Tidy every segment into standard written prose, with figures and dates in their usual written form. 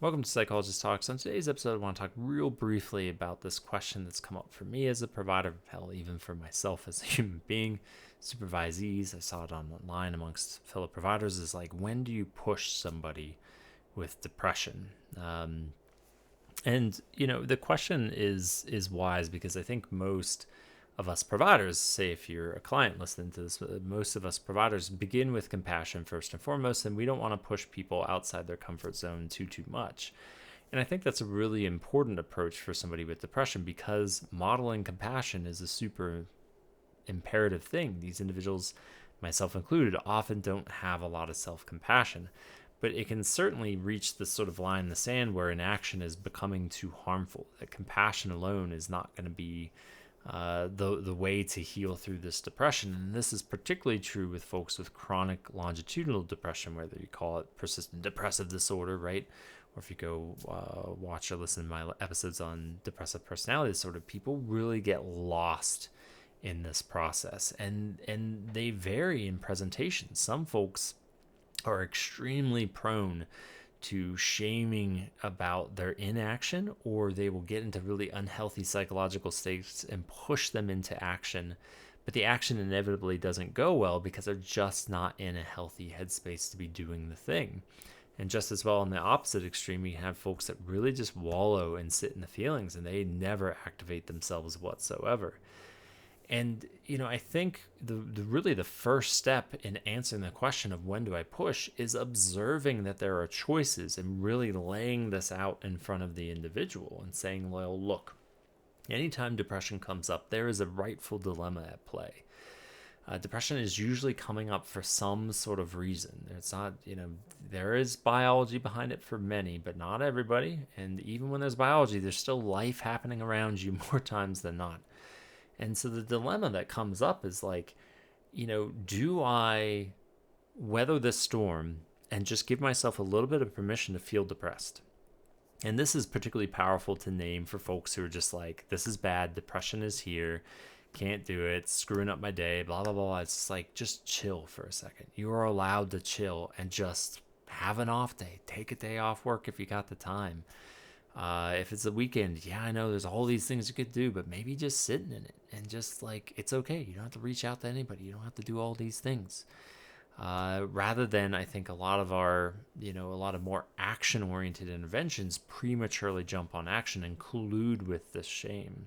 Welcome to Psychologist Talks. On today's episode, I want to talk real briefly about this question that's come up for me as a provider, hell, even for myself as a human being, supervisees. I saw it online amongst fellow providers. Is like, when do you push somebody with depression? The question is wise because I think most of us providers, say if you're a client listening to this, most of us providers begin with compassion first and foremost, and we don't want to push people outside their comfort zone too much. And I think that's a really important approach for somebody with depression because modeling compassion is a super imperative thing. These individuals, myself included, often don't have a lot of self-compassion, but it can certainly reach this sort of line in the sand where inaction is becoming too harmful. That compassion alone is not going to be the way to heal through this depression. And this is particularly true with folks with chronic longitudinal depression, whether you call it persistent depressive disorder, right? Or if you go watch or listen to my episodes on depressive personality disorder, people really get lost in this process, and they vary in presentation. Some folks are extremely prone to shaming about their inaction, or they will get into really unhealthy psychological states and push them into action. But the action inevitably doesn't go well because they're just not in a healthy headspace to be doing the thing. And just as well, on the opposite extreme, you have folks that really just wallow and sit in the feelings and they never activate themselves whatsoever. And I think the first step in answering the question of when do I push is observing that there are choices and really laying this out in front of the individual and saying, well, look, anytime depression comes up, there is a rightful dilemma at play. Depression is usually coming up for some sort of reason. It's not, there is biology behind it for many, but not everybody. And even when there's biology, there's still life happening around you more times than not. And so the dilemma that comes up is like, do I weather this storm and just give myself a little bit of permission to feel depressed? And this is particularly powerful to name for folks who are just like, this is bad, depression is here, can't do it, screwing up my day, blah, blah, blah. It's just like, just chill for a second. You are allowed to chill and just have an off day. Take a day off work if you got the time. If it's a weekend, yeah, I know there's all these things you could do, but maybe just sitting in it and just like, it's okay. You don't have to reach out to anybody. You don't have to do all these things. Rather than, I think a lot of our, a lot of more action oriented interventions prematurely jump on action and collude with this shame.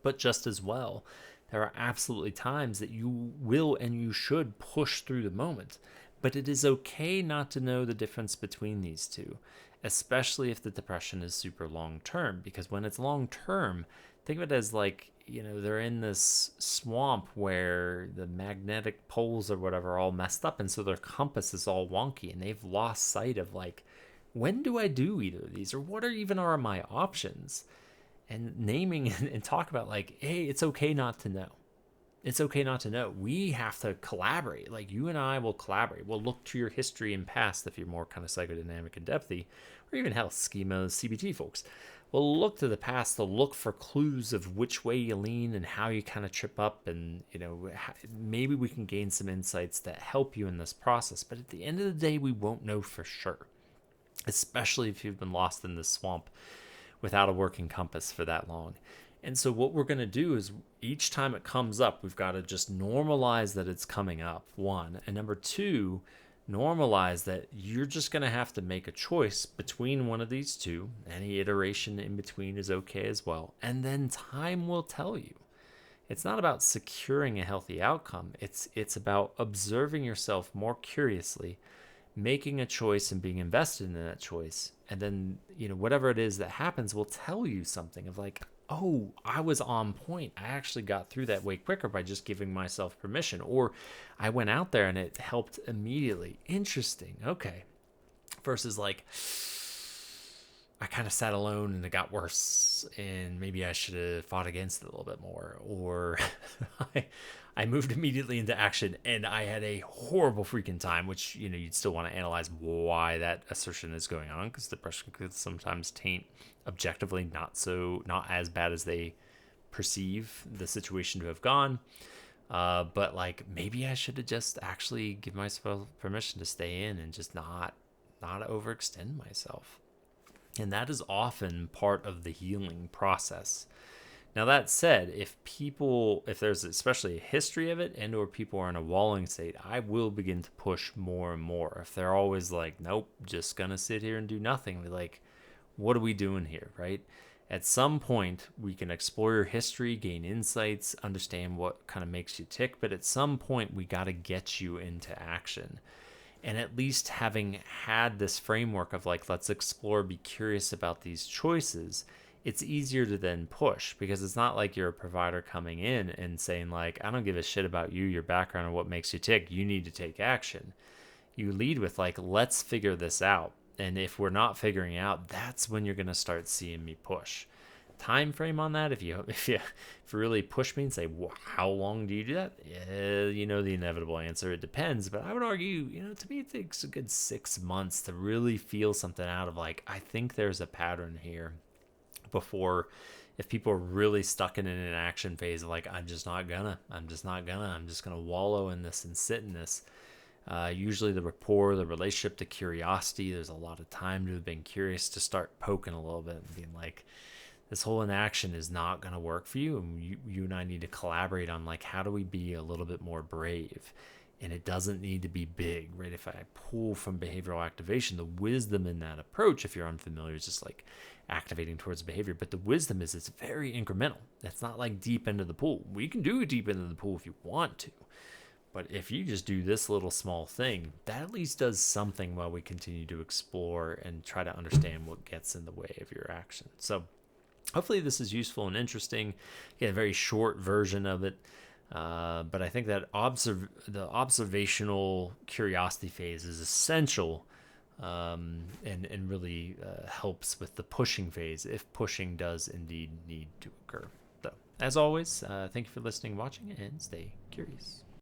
But just as well, there are absolutely times that you will and you should push through the moment. But it is okay not to know the difference between these two, especially if the depression is super long term. Because when it's long term, think of it as like, they're in this swamp where the magnetic poles or whatever are all messed up. And so their compass is all wonky and they've lost sight of like, when do I do either of these? Or what are my options? And naming and talk about like, hey, it's okay not to know. It's okay not to know. We have to collaborate. Like you and I will collaborate. We'll look to your history and past if you're more kind of psychodynamic and depthy, or even health schema, CBT folks. We'll look to the past to look for clues of which way you lean and how you kind of trip up. And, maybe we can gain some insights that help you in this process. But at the end of the day, we won't know for sure, especially if you've been lost in this swamp without a working compass for that long. And so what we're going to do is each time it comes up, we've got to just normalize that it's coming up, one. And number two, normalize that you're just going to have to make a choice between one of these two. Any iteration in between is okay as well. And then time will tell you. It's not about securing a healthy outcome. It's about observing yourself more curiously, making a choice and being invested in that choice. And then, whatever it is that happens will tell you something of like, oh, I was on point. I actually got through that way quicker by just giving myself permission. Or I went out there and it helped immediately. Interesting. Okay. Versus like, I kind of sat alone and it got worse and maybe I should have fought against it a little bit more. Or I moved immediately into action and I had a horrible freaking time, which, you'd still want to analyze why that assertion is going on, because depression could sometimes taint objectively not as bad as they perceive the situation to have gone. But like maybe I should have just actually give myself permission to stay in and just not overextend myself. And that is often part of the healing process. Now that said, if there's especially a history of it and or people are in a wallowing state, I will begin to push more and more. If they're always like, nope, just gonna sit here and do nothing, we're like, what are we doing here, right? At some point, we can explore your history, gain insights, understand what kind of makes you tick, but at some point, we got to get you into action. And at least having had this framework of like, let's explore, be curious about these choices, it's easier to then push because it's not like you're a provider coming in and saying, like, I don't give a shit about you, your background, or what makes you tick. You need to take action. You lead with, like, let's figure this out. And if we're not figuring out, that's when you're going to start seeing me push. Time frame on that, if you really push me and say, well, how long do you do that? Yeah, you know the inevitable answer, it depends. But I would argue, to me it takes a good 6 months to really feel something out of, like, I think there's a pattern here, before, if people are really stuck in an inaction phase of like, I'm just gonna wallow in this and sit in this. Usually the rapport, the relationship, the curiosity, there's a lot of time to have been curious to start poking a little bit and being like, this whole inaction is not going to work for you. And you and I need to collaborate on, like, how do we be a little bit more brave? And it doesn't need to be big, right? If I pull from behavioral activation, the wisdom in that approach, if you're unfamiliar, is just like activating towards behavior. But the wisdom is it's very incremental. It's not like deep into the pool. We can do a deep into the pool if you want to. But if you just do this little small thing, that at least does something while we continue to explore and try to understand what gets in the way of your action. So hopefully this is useful and interesting. Again, a very short version of it. But I think that the observational curiosity phase is essential, and really helps with the pushing phase if pushing does indeed need to occur. So, as always, thank you for listening, watching, and stay curious.